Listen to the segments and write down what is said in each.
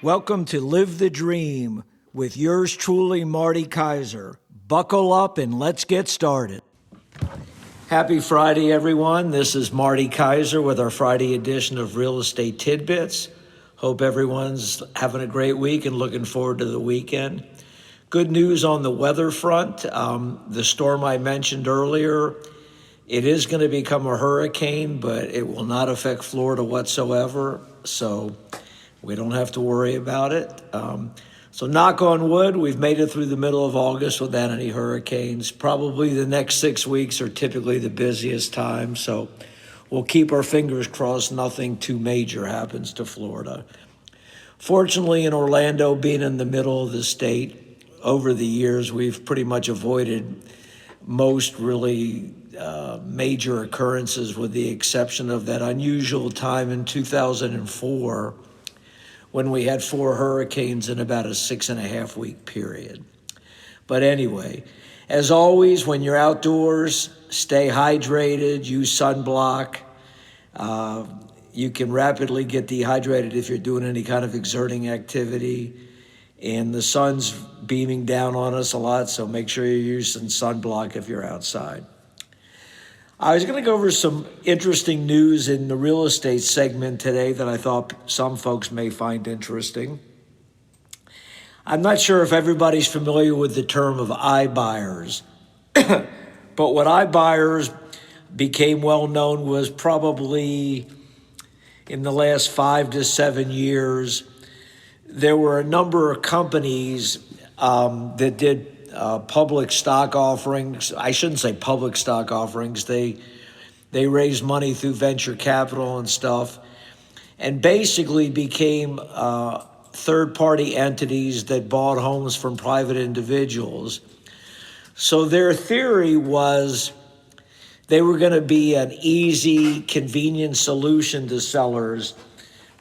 Welcome to Live the Dream with yours truly, Marty Kaiser. Buckle up and let's get started. Happy Friday, everyone. This is Marty Kaiser with our Friday edition of Real Estate Tidbits. Hope everyone's having a great week and looking forward to the weekend. Good news on the weather front. The storm I mentioned earlier, it is going to become a hurricane, but it will not affect Florida whatsoever. So we don't have to worry about it. So knock on wood, we've made it through the middle of August without any hurricanes. Probably the next 6 weeks are typically the busiest time. So we'll keep our fingers crossed nothing too major happens to Florida. Fortunately, in Orlando, being in the middle of the state, over the years, we've pretty much avoided most really major occurrences with the exception of that unusual time in 2004 when we had 4 hurricanes in about a 6.5 week period. But anyway, as always, when you're outdoors, stay hydrated, use sunblock. You can rapidly get dehydrated if you're doing any kind of exerting activity. And the sun's beaming down on us a lot, so make sure you're using sunblock if you're outside. I was going to go over some interesting news in the real estate segment today that I thought some folks may find interesting. I'm not sure if everybody's familiar with the term of iBuyers, but what iBuyers became well known was probably in the last 5 to 7 years. There were a number of companies that did public stock offerings. I shouldn't say public stock offerings. They raised money through venture capital and stuff, and basically became third-party entities that bought homes from private individuals. So their theory was they were going to be an easy, convenient solution to sellers,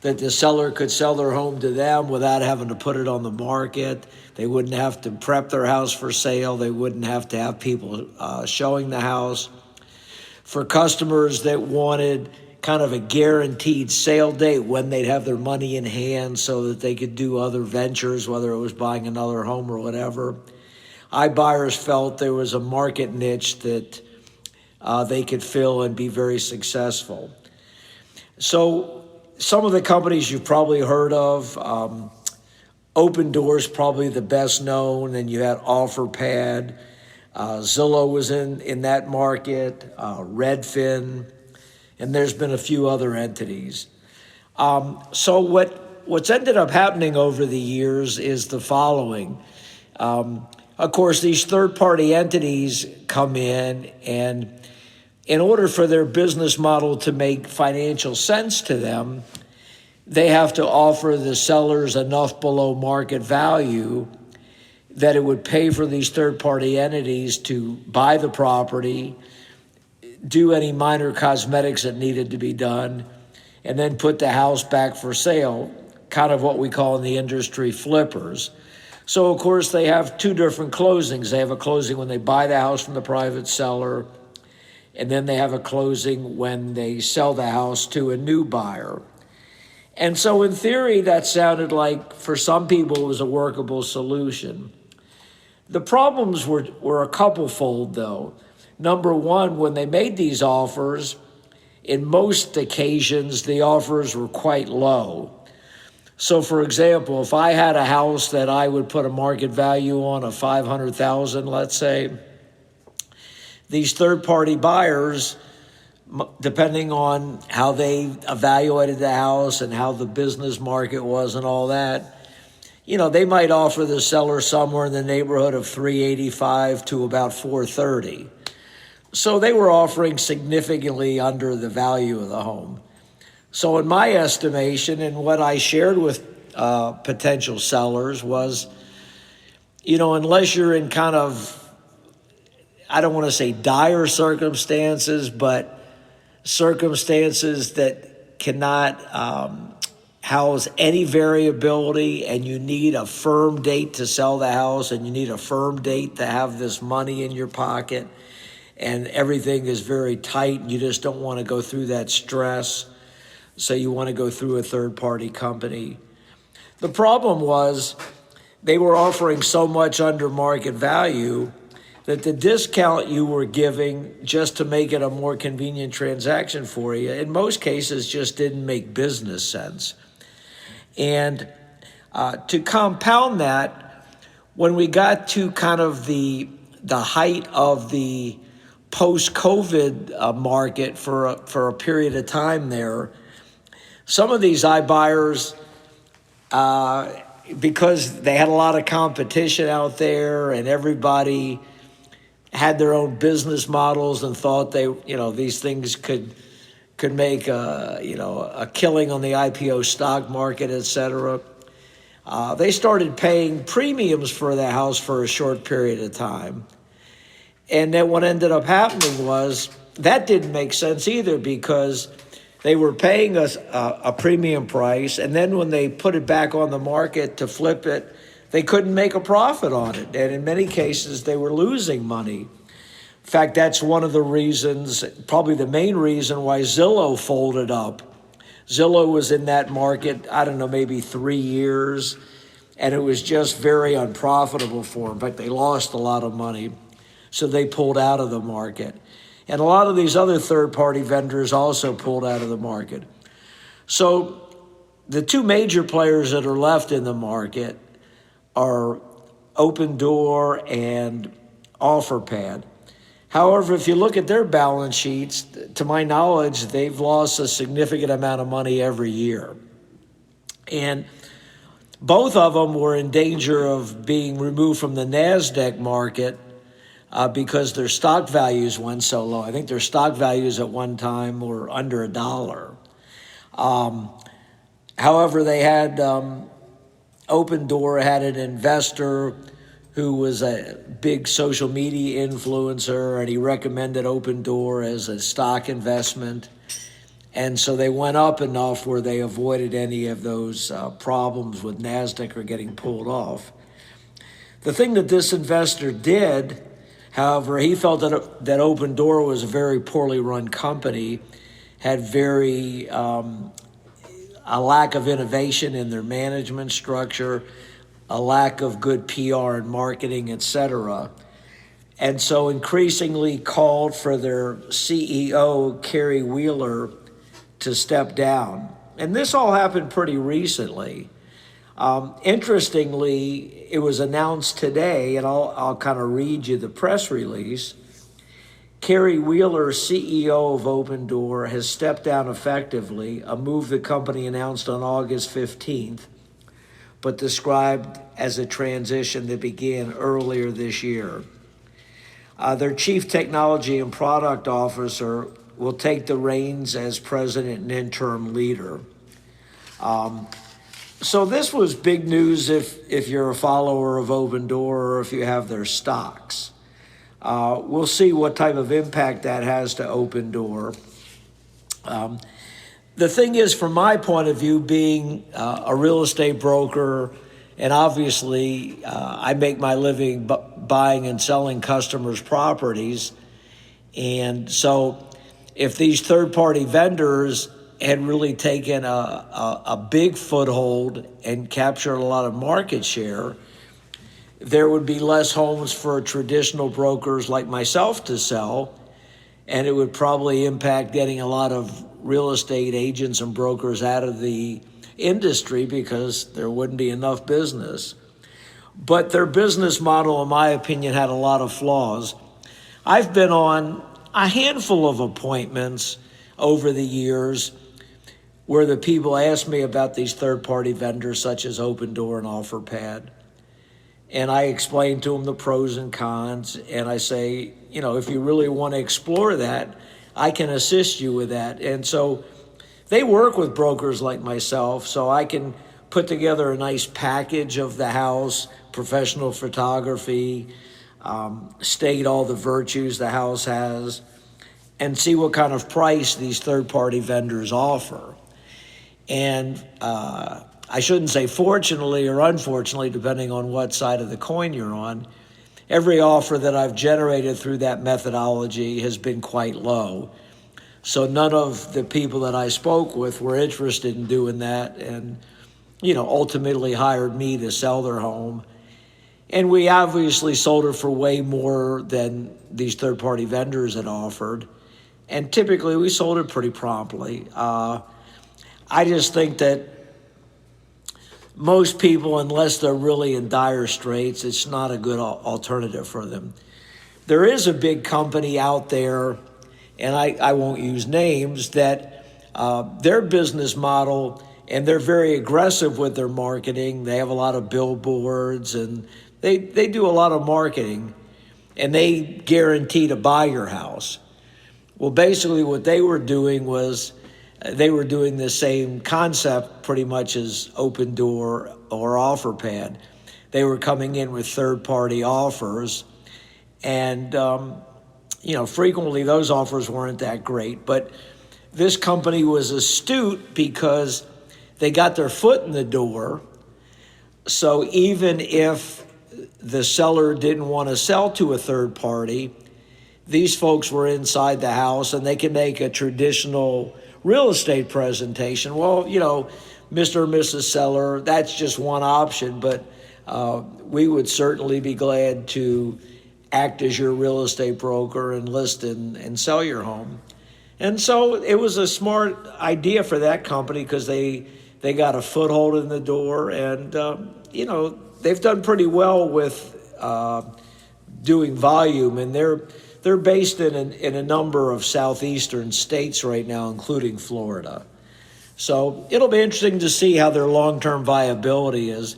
that the seller could sell their home to them without having to put it on the market. They wouldn't have to prep their house for sale. They wouldn't have to have people showing the house. For customers that wanted kind of a guaranteed sale date when they'd have their money in hand so that they could do other ventures, whether it was buying another home or whatever, iBuyers felt there was a market niche that they could fill and be very successful. So some of the companies you've probably heard of, Open Door's probably the best known, and you had OfferPad. Zillow was in that market, Redfin, and there's been a few other entities. So what's ended up happening over the years is the following. Of course, these third-party entities come in, and in order for their business model to make financial sense to them, they have to offer the sellers enough below market value that it would pay for these third-party entities to buy the property, do any minor cosmetics that needed to be done, and then put the house back for sale, kind of what we call in the industry flippers. So, of course, they have 2 different closings. They have a closing when they buy the house from the private seller, and then they have a closing when they sell the house to a new buyer. And so in theory, that sounded like, for some people, it was a workable solution. The problems were a couple-fold, though. Number one, when they made these offers, in most occasions, the offers were quite low. So, for example, if I had a house that I would put a market value on of $500,000, let's say, these third-party buyers, depending on how they evaluated the house and how the business market was and all that, they might offer the seller somewhere in the neighborhood of $385 to about $430. So they were offering significantly under the value of the home. So in my estimation, and what I shared with potential sellers was, unless you're in kind of, I don't want to say dire circumstances, but circumstances that cannot house any variability, and you need a firm date to sell the house, and you need a firm date to have this money in your pocket, and everything is very tight, and you just don't want to go through that stress, so you want to go through a third-party company. The problem was they were offering so much under market value that the discount you were giving just to make it a more convenient transaction for you, in most cases, just didn't make business sense. And to compound that, when we got to kind of the height of the post-COVID market for a period of time there, some of these iBuyers, because they had a lot of competition out there and everybody had their own business models and thought these things could make a killing on the IPO stock market, et cetera. They started paying premiums for the house for a short period of time. And then what ended up happening was that didn't make sense either, because they were paying us a premium price, and then when they put it back on the market to flip it, they couldn't make a profit on it. And in many cases, they were losing money. In fact, that's one of the reasons, probably the main reason, why Zillow folded up. Zillow was in that market, I don't know, maybe 3 years, and it was just very unprofitable for them. In fact, they lost a lot of money, so they pulled out of the market. And a lot of these other third-party vendors also pulled out of the market. So the two major players that are left in the market are Opendoor and OfferPad. However, if you look at their balance sheets, to my knowledge, they've lost a significant amount of money every year. And both of them were in danger of being removed from the NASDAQ market because their stock values went so low. I think their stock values at one time were under $1. However, they had Opendoor had an investor who was a big social media influencer, and he recommended Opendoor as a stock investment. And so they went up enough where they avoided any of those problems with NASDAQ or getting pulled off. The thing that this investor did, however, he felt that Opendoor was a very poorly run company, had a lack of innovation in their management structure, a lack of good PR and marketing, etc. And so increasingly called for their CEO, Carrie Wheeler, to step down. And this all happened pretty recently. Interestingly, it was announced today, and I'll kind of read you the press release. Carrie Wheeler, CEO of Opendoor, has stepped down effectively, a move the company announced on August 15th, but described as a transition that began earlier this year. Their chief technology and product officer will take the reins as president and interim leader. So this was big news if you're a follower of Opendoor or if you have their stocks. We'll see what type of impact that has to Opendoor. The thing is, from my point of view, being a real estate broker, and obviously I make my living buying and selling customers' properties, and so if these third-party vendors had really taken a big foothold and captured a lot of market share, there would be less homes for traditional brokers like myself to sell, and it would probably impact getting a lot of real estate agents and brokers out of the industry because there wouldn't be enough business. But their business model, in my opinion, had a lot of flaws. I've been on a handful of appointments over the years where the people ask me about these third-party vendors such as Opendoor and OfferPad. And I explain to them the pros and cons, and I say, if you really want to explore that, I can assist you with that. And so they work with brokers like myself, so I can put together a nice package of the house, professional photography, state all the virtues the house has, and see what kind of price these third-party vendors offer. And I shouldn't say fortunately or unfortunately, depending on what side of the coin you're on, every offer that I've generated through that methodology has been quite low. So none of the people that I spoke with were interested in doing that. And ultimately hired me to sell their home. And we obviously sold it for way more than these third-party vendors had offered. And typically we sold it pretty promptly. I just think that most people, unless they're really in dire straits, it's not a good alternative for them. There is a big company out there, and I won't use names, that their business model, and they're very aggressive with their marketing. They have a lot of billboards, and they do a lot of marketing, and they guarantee to buy your house. Well, basically what they were doing was they were doing the same concept pretty much as Open Door or OfferPad. They were coming in with third-party offers, and frequently those offers weren't that great. But this company was astute because they got their foot in the door. So even if the seller didn't want to sell to a third party, these folks were inside the house and they could make a traditional real estate presentation. Well, Mr. or Mrs. Seller, that's just one option, but we would certainly be glad to act as your real estate broker and list and sell your home. And so it was a smart idea for that company because they got a foothold in the door, and they've done pretty well with doing volume, and they're based in a number of southeastern states right now, including Florida. So it'll be interesting to see how their long-term viability is.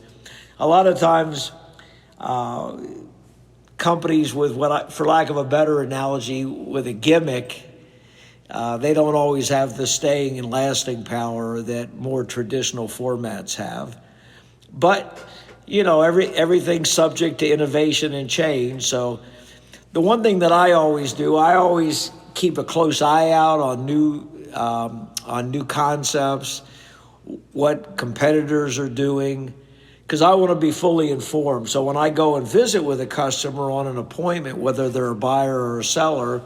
A lot of times, companies with for lack of a better analogy, with a gimmick, they don't always have the staying and lasting power that more traditional formats have. But, everything's subject to innovation and change. So the one thing that I always do, I always keep a close eye out on new concepts, what competitors are doing, because I want to be fully informed. So when I go and visit with a customer on an appointment, whether they're a buyer or a seller,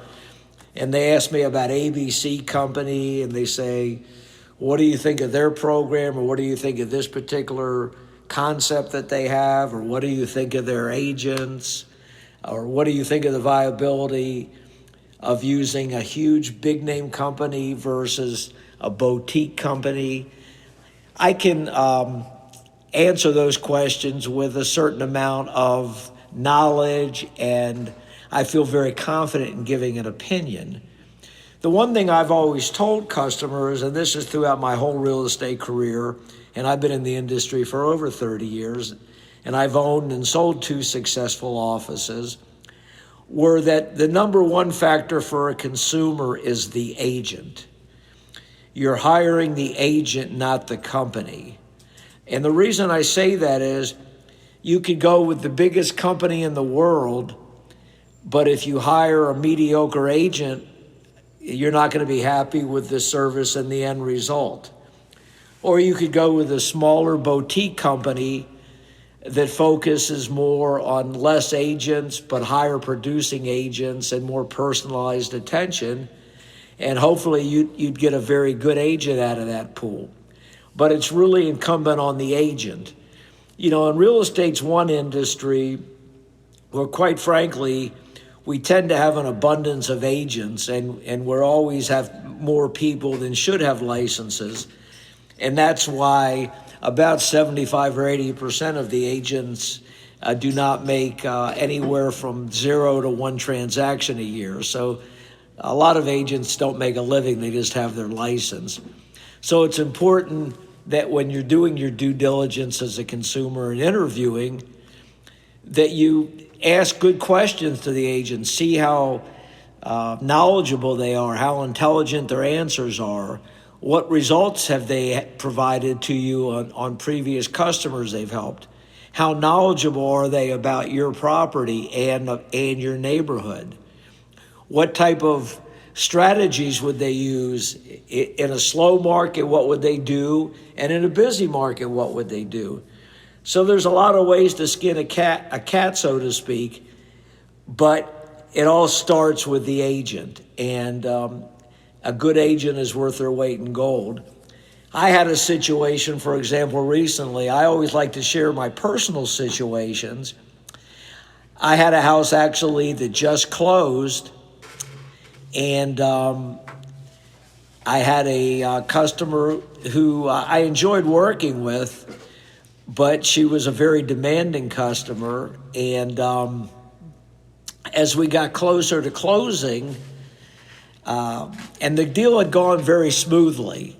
and they ask me about ABC company, and they say, what do you think of their program, or what do you think of this particular concept that they have, or what do you think of their agents, or what do you think of the viability of using a huge big name company versus a boutique company? I can answer those questions with a certain amount of knowledge, and I feel very confident in giving an opinion. The one thing I've always told customers, and this is throughout my whole real estate career, and I've been in the industry for over 30 years, and I've owned and sold 2 successful offices, were that the number one factor for a consumer is the agent. You're hiring the agent, not the company. And the reason I say that is you could go with the biggest company in the world, but if you hire a mediocre agent, you're not going to be happy with the service and the end result. Or you could go with a smaller boutique company that focuses more on less agents, but higher producing agents and more personalized attention. And hopefully you'd get a very good agent out of that pool. But it's really incumbent on the agent. And real estate's one industry where, quite frankly, we tend to have an abundance of agents, and we always have more people than should have licenses. And that's why about 75 or 80% of the agents do not make anywhere from 0 to 1 transaction a year. So a lot of agents don't make a living, they just have their license. So it's important that when you're doing your due diligence as a consumer and interviewing, that you ask good questions to the agent, see how knowledgeable they are, how intelligent their answers are, what results have they provided to you on previous customers they've helped, how knowledgeable are they about your property and your neighborhood, what type of strategies would they use in a slow market, what would they do, and in a busy market, what would they do? So there's a lot of ways to skin a cat, so to speak, but it all starts with the agent, and a good agent is worth their weight in gold. I had a situation, for example, recently. I always like to share my personal situations. I had a house actually that just closed, and I had a customer who I enjoyed working with, but she was a very demanding customer. And as we got closer to closing, and the deal had gone very smoothly,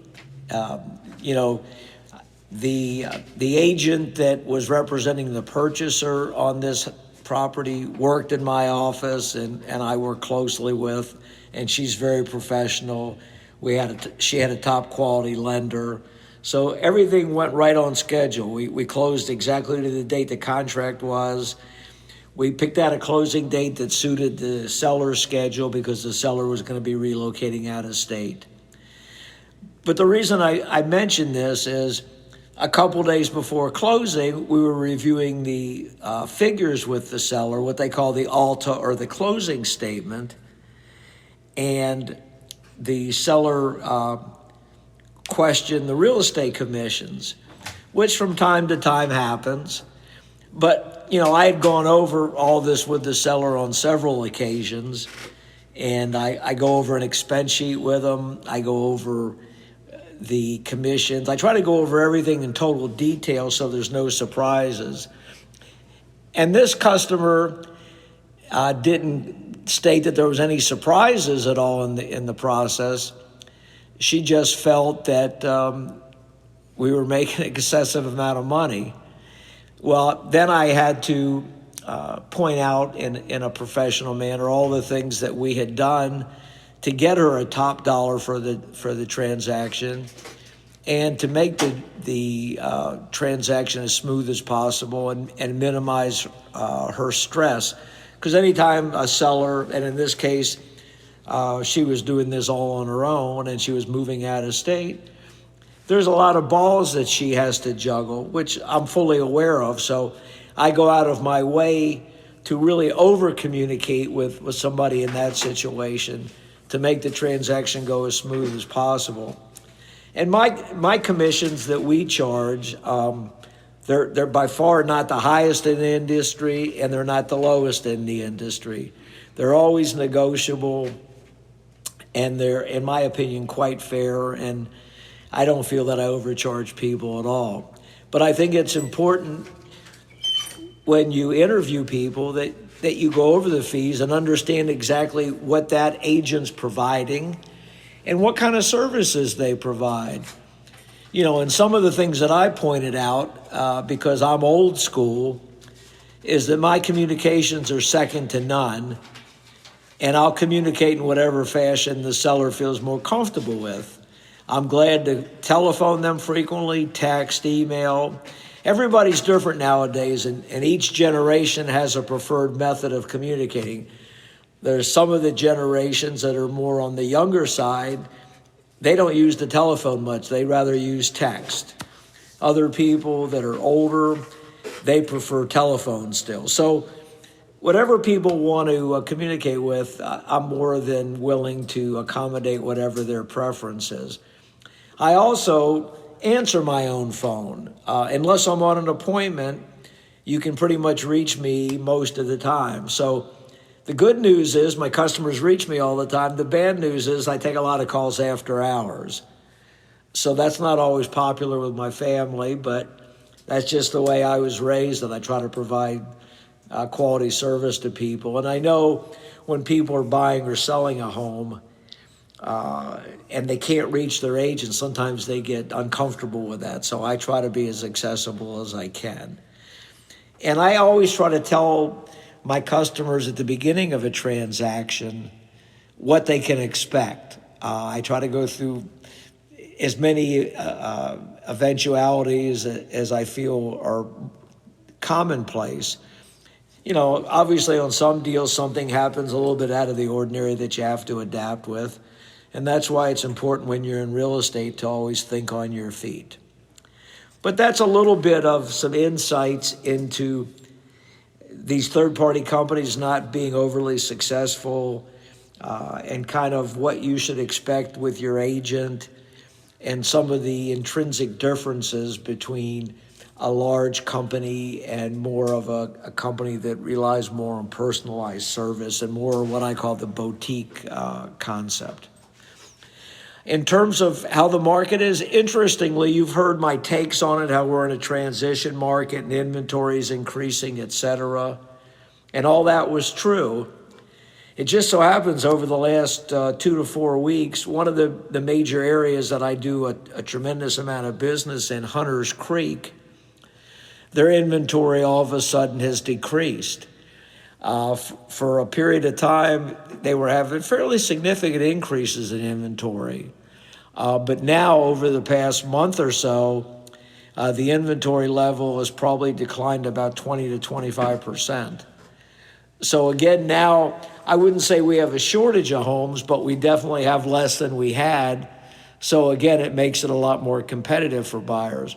the agent that was representing the purchaser on this property worked in my office, and I work closely with, and she's very professional. She had a top quality lender. So everything went right on schedule. We closed exactly to the date the contract was. We picked out a closing date that suited the seller's schedule because the seller was going to be relocating out of state. But the reason I mention this is a couple days before closing, we were reviewing the figures with the seller, what they call the ALTA, or the closing statement. And the seller questioned the real estate commissions, which from time to time happens. But, I had gone over all this with the seller on several occasions, and I go over an expense sheet with them. I go over the commissions. I try to go over everything in total detail so there's no surprises. And this customer didn't state that there was any surprises at all in the process. She just felt that we were making an excessive amount of money. Well, then I had to point out in a professional manner all the things that we had done to get her a top dollar for the transaction, and to make the transaction as smooth as possible and minimize her stress. Because anytime a seller, and in this case, she was doing this all on her own and she was moving out of state, there's a lot of balls that she has to juggle, which I'm fully aware of. So I go out of my way to really over-communicate with somebody in that situation to make the transaction go as smooth as possible. And my commissions that we charge, they're by far not the highest in the industry, and they're not the lowest in the industry. They're always negotiable, and they're, in my opinion, quite fair, and I don't feel that I overcharge people at all. But I think it's important when you interview people that you go over the fees and understand exactly what that agent's providing and what kind of services they provide. And some of the things that I pointed out, because I'm old school, is that my communications are second to none, and I'll communicate in whatever fashion the seller feels more comfortable with. I'm glad to telephone them frequently, text, email. Everybody's different nowadays, and each generation has a preferred method of communicating. There's some of the generations that are more on the younger side. They don't use the telephone much. They rather use text. Other people that are older, they prefer telephone still. So whatever people want to communicate with, I'm more than willing to accommodate whatever their preference is. I also answer my own phone. Unless I'm on an appointment, you can pretty much reach me most of the time. So the good news is my customers reach me all the time. The bad news is I take a lot of calls after hours. So that's not always popular with my family, but that's just the way I was raised, and I try to provide quality service to people. And I know when people are buying or selling a home, and they can't reach their agent, sometimes they get uncomfortable with that. So I try to be as accessible as I can. And I always try to tell my customers at the beginning of a transaction what they can expect. I try to go through as many eventualities as I feel are commonplace. Obviously on some deals, something happens a little bit out of the ordinary that you have to adapt with. And that's why it's important when you're in real estate to always think on your feet. But that's a little bit of some insights into these third-party companies not being overly successful, and kind of what you should expect with your agent. and some of the intrinsic differences between a large company and more of a company that relies more on personalized service and more what I call the boutique concept. In terms of how the market is, interestingly, you've heard my takes on it, how we're in a transition market and inventory is increasing, et cetera. And all that was true. It just so happens over the last 2 to 4 weeks, one of the major areas that I do a tremendous amount of business in, Hunters Creek, their inventory all of a sudden has decreased. For a period of time, they were having fairly significant increases in inventory. But now, over the past month or so, the inventory level has probably declined about 20 to 25%. So again, now, I wouldn't say we have a shortage of homes, but we definitely have less than we had. So again, it makes it a lot more competitive for buyers.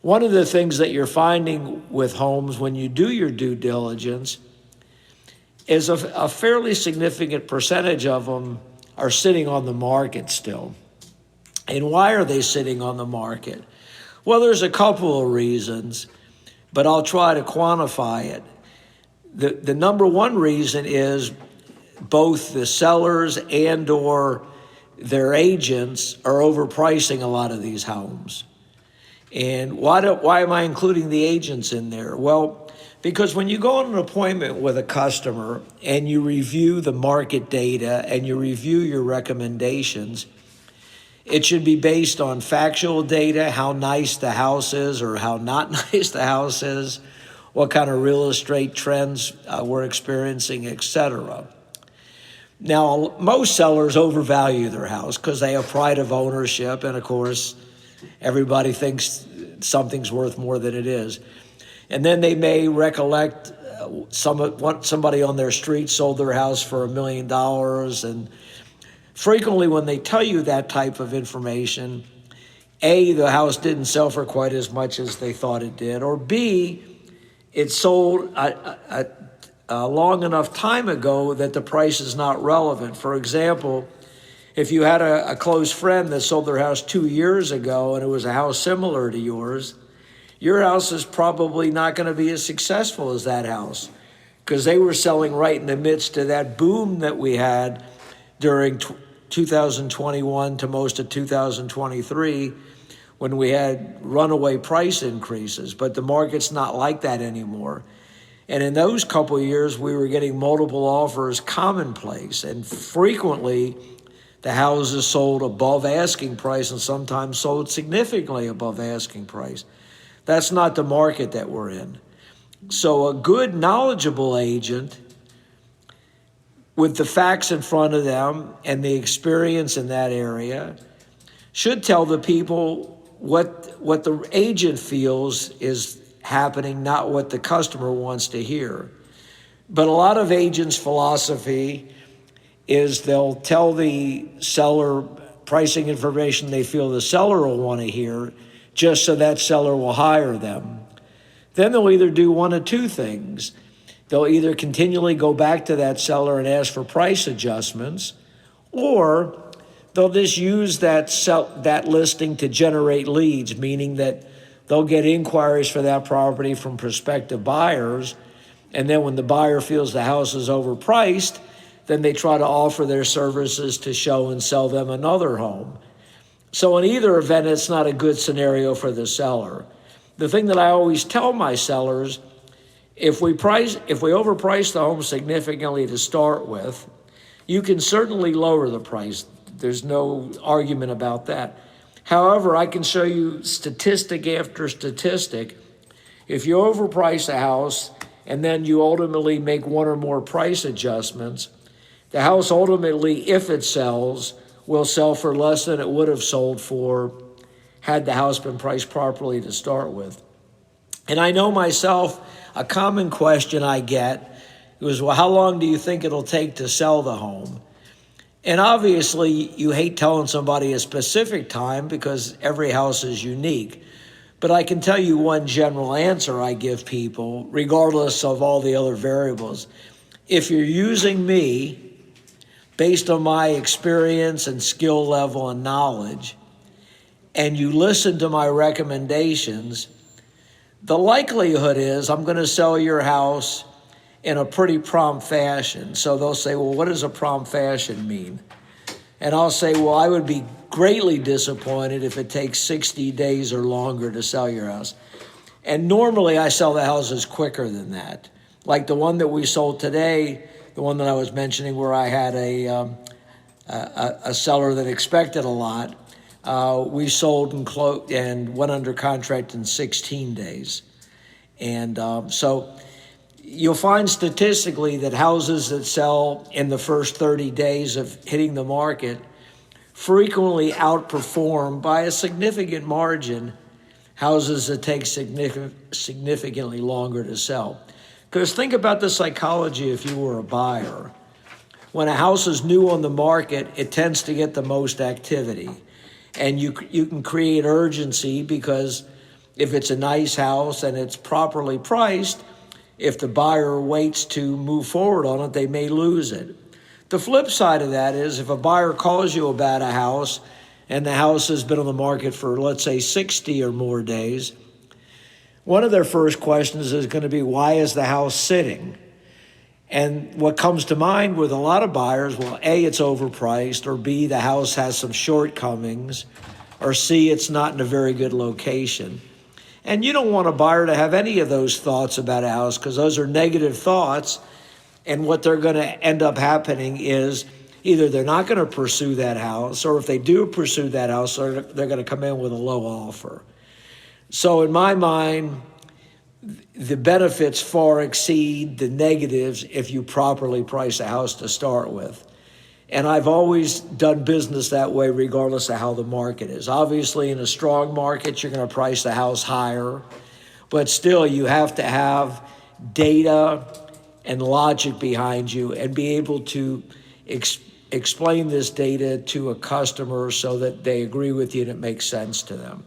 One of the things that you're finding with homes when you do your due diligence is a fairly significant percentage of them are sitting on the market still. And why are they sitting on the market? Well, there's a couple of reasons, but I'll try to quantify it. The number one reason is both the sellers and or their agents are overpricing a lot of these homes. And why am I including the agents in there? Well, because when you go on an appointment with a customer and you review the market data and you review your recommendations, it should be based on factual data, how nice the house is or how not nice the house is, what kind of real estate trends we're experiencing, etc. Now, most sellers overvalue their house because they have pride of ownership, and of course, everybody thinks something's worth more than it is. And then they may recollect somebody on their street sold their house for $1 million. And frequently when they tell you that type of information, A, the house didn't sell for quite as much as they thought it did, or B, it sold a long enough time ago that the price is not relevant. For example, if you had a close friend that sold their house 2 years ago and it was a house similar to yours, your house is probably not going to be as successful as that house because they were selling right in the midst of that boom that we had during 2021 to most of 2023 when we had runaway price increases. But the market's not like that anymore. And in those couple of years, we were getting multiple offers commonplace, and frequently the houses sold above asking price and sometimes sold significantly above asking price. That's not the market that we're in. So a good, knowledgeable agent with the facts in front of them and the experience in that area should tell the people what the agent feels is happening, not what the customer wants to hear. But a lot of agents' philosophy is they'll tell the seller pricing information they feel the seller will want to hear just so that seller will hire them. Then they'll either do one of two things. They'll either continually go back to that seller and ask for price adjustments, or they'll just use that listing to generate leads, meaning that they'll get inquiries for that property from prospective buyers, and then when the buyer feels the house is overpriced, then they try to offer their services to show and sell them another home. So in either event, it's not a good scenario for the seller. The thing that I always tell my sellers, if we overprice the home significantly to start with, you can certainly lower the price. There's no argument about that. However, I can show you statistic after statistic. If you overprice a house and then you ultimately make one or more price adjustments, the house ultimately, if it sells, will sell for less than it would have sold for had the house been priced properly to start with. And I know myself, a common question I get was, well, how long do you think it'll take to sell the home? And obviously, you hate telling somebody a specific time because every house is unique. But I can tell you one general answer I give people, regardless of all the other variables. If you're using me based on my experience and skill level and knowledge, and you listen to my recommendations, the likelihood is I'm going to sell your house in a pretty prompt fashion. So they'll say, well, what does a prompt fashion mean? And I'll say, well, I would be greatly disappointed if it takes 60 days or longer to sell your house. And normally I sell the houses quicker than that. Like the one that we sold today, the one that I was mentioning where I had a seller that expected a lot, we sold and went under contract in 16 days. And so you'll find statistically that houses that sell in the first 30 days of hitting the market frequently outperform by a significant margin houses that take significantly longer to sell. Because think about the psychology if you were a buyer. When a house is new on the market, it tends to get the most activity. And you can create urgency because if it's a nice house and it's properly priced, if the buyer waits to move forward on it, they may lose it. The flip side of that is if a buyer calls you about a house and the house has been on the market for, let's say, 60 or more days, one of their first questions is going to be, why is the house sitting? And what comes to mind with a lot of buyers, well, A, it's overpriced, or B, the house has some shortcomings, or C, it's not in a very good location. And you don't want a buyer to have any of those thoughts about a house because those are negative thoughts. And what they're going to end up happening is either they're not going to pursue that house, or if they do pursue that house, they're going to come in with a low offer. So in my mind, the benefits far exceed the negatives if you properly price a house to start with. And I've always done business that way regardless of how the market is. Obviously, in a strong market, you're going to price the house higher, but still you have to have data and logic behind you and be able to explain this data to a customer so that they agree with you and it makes sense to them.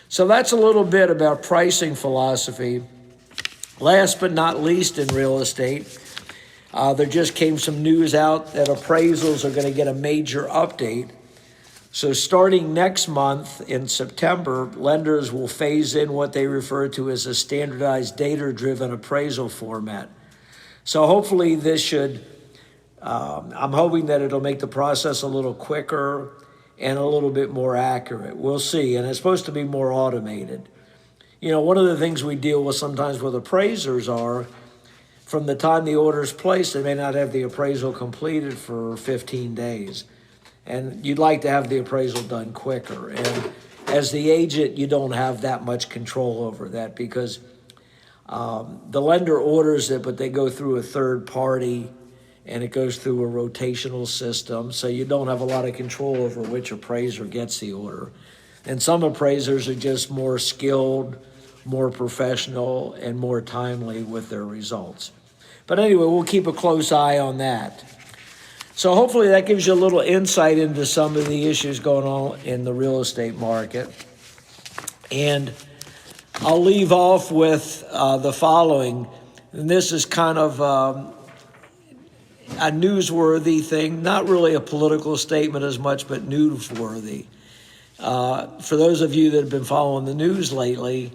So that's a little bit about pricing philosophy. Last but not least in real estate, there just came some news out that appraisals are going to get a major update. So starting next month in September, lenders will phase in what they refer to as a standardized data-driven appraisal format. So hopefully this should, I'm hoping that it'll make the process a little quicker and a little bit more accurate. We'll see. And it's supposed to be more automated. You know, one of the things we deal with sometimes with appraisers are from the time the order is placed, they may not have the appraisal completed for 15 days. And you'd like to have the appraisal done quicker. And as the agent, you don't have that much control over that because the lender orders it, but they go through a third party and it goes through a rotational system. So you don't have a lot of control over which appraiser gets the order. And some appraisers are just more skilled, more professional, and more timely with their results. But anyway, we'll keep a close eye on that. So hopefully that gives you a little insight into some of the issues going on in the real estate market. And I'll leave off with the following. And this is kind of a newsworthy thing, not really a political statement as much, but newsworthy. For those of you that have been following the news lately,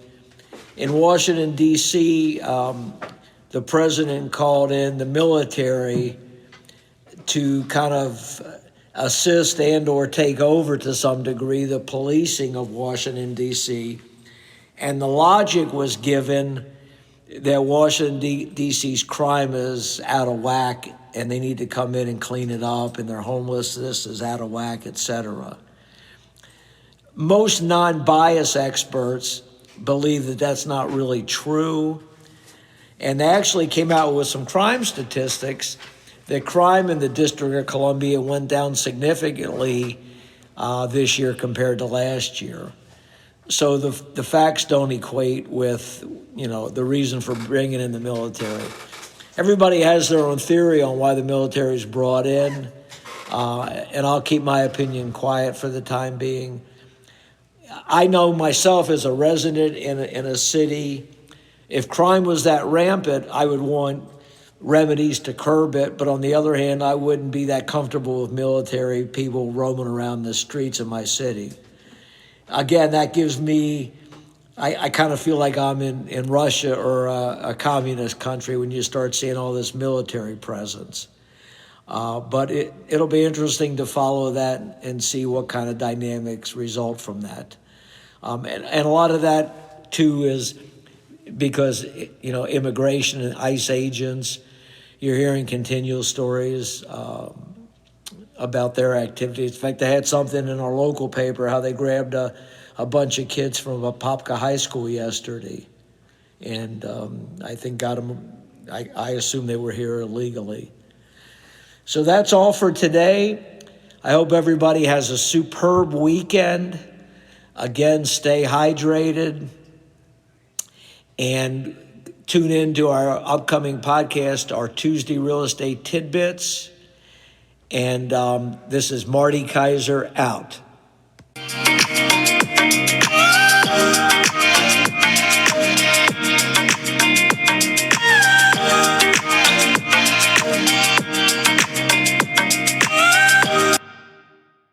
in Washington, D.C., the president called in the military to kind of assist and or take over to some degree the policing of Washington, D.C. And the logic was given that Washington, D.C.'s crime is out of whack and they need to come in and clean it up and their homelessness is out of whack, etc. Most non-bias experts believe that that's not really true. And they actually came out with some crime statistics that crime in the District of Columbia went down significantly this year compared to last year. So the facts don't equate with, the reason for bringing in the military. Everybody has their own theory on why the military is brought in, and I'll keep my opinion quiet for the time being. I know myself as a resident in a city, if crime was that rampant, I would want remedies to curb it. But on the other hand, I wouldn't be that comfortable with military people roaming around the streets of my city. again, that gives me, I kind of feel like I'm in Russia or a communist country when you start seeing all this military presence. But it'll be interesting to follow that and see what kind of dynamics result from that. And a lot of that, too, is because, immigration and ICE agents, you're hearing continual stories about their activities. In fact, they had something in our local paper, how they grabbed a bunch of kids from Apopka High School yesterday. And I think got them, I assume they were here illegally. So that's all for today. I hope everybody has a superb weekend. Again, stay hydrated and tune in to our upcoming podcast, our Tuesday Real Estate Tidbits. And this is Marty Kaiser out.